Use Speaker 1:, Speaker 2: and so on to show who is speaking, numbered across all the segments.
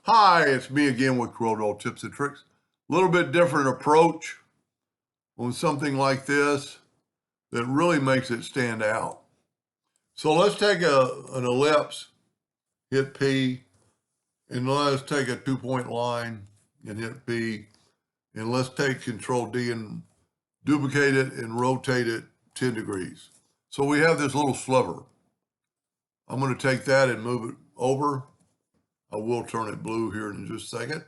Speaker 1: Hi, it's me again with Corel Tips and Tricks. A little bit different approach on something like this that really makes it stand out. So let's take an ellipse, hit P, and let's take a 2-point line and hit P, and let's take Control D and duplicate it and rotate it 10 degrees. So we have this little sliver. I'm going to take that and move it over. I will turn it blue here in just a second,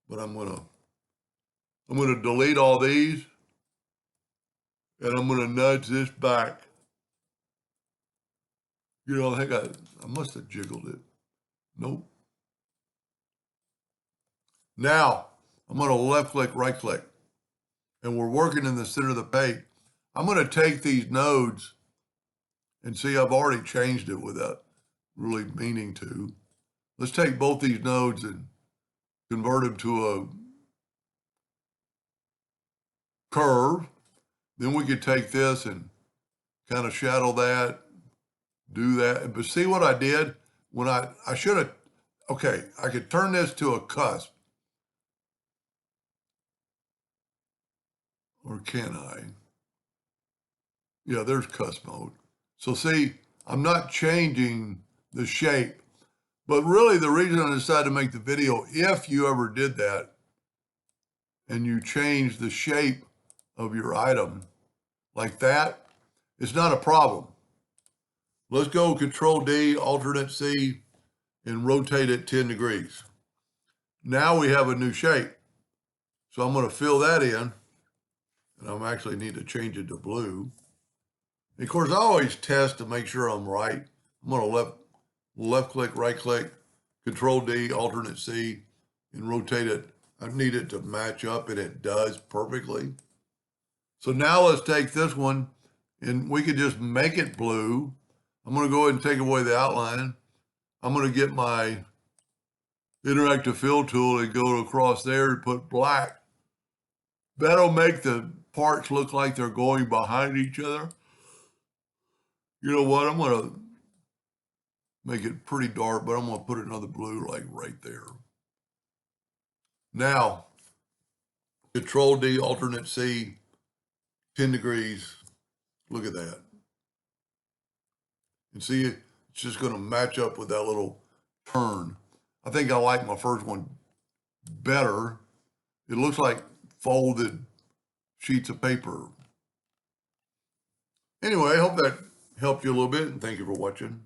Speaker 1: but I'm going to delete all these, and I'm going to nudge this back. You know, I think I must have jiggled it. Nope. Now, I'm going to left click, right click, and we're working in the center of the page. I'm going to take these nodes and see, I've already changed it without really meaning to. Let's take both these nodes and convert them to a curve. Then we could take this and kind of shadow that, do that. But see what I did? When I should have, okay, I could turn this to a cusp. Or can I? Yeah, there's cusp mode. So see, I'm not changing the shape. But really the reason I decided to make the video, if you ever did that and you change the shape of your item like that, it's not a problem. Let's go Control D, Alternate C, and rotate it 10 degrees. Now we have a new shape. So I'm going to fill that in, and I actually need to change it to blue. And of course, I always test to make sure I'm right. I'm going to left click, right click, Control D, Alternate C, and rotate it. I need it to match up, and it does perfectly. So now let's take this one, and we could just make it blue. I'm going to go ahead and take away the outline. I'm going to get my interactive fill tool and go across there and put black. That'll make the parts look like they're going behind each other. You know what? I'm going to make it pretty dark, but I'm going to put another blue like right there. Now, Control D, Alternate C, 10 degrees. Look at that. And see, it's just going to match up with that little turn. I think I like my first one better. It looks like folded sheets of paper. Anyway, I hope that helped you a little bit, and thank you for watching.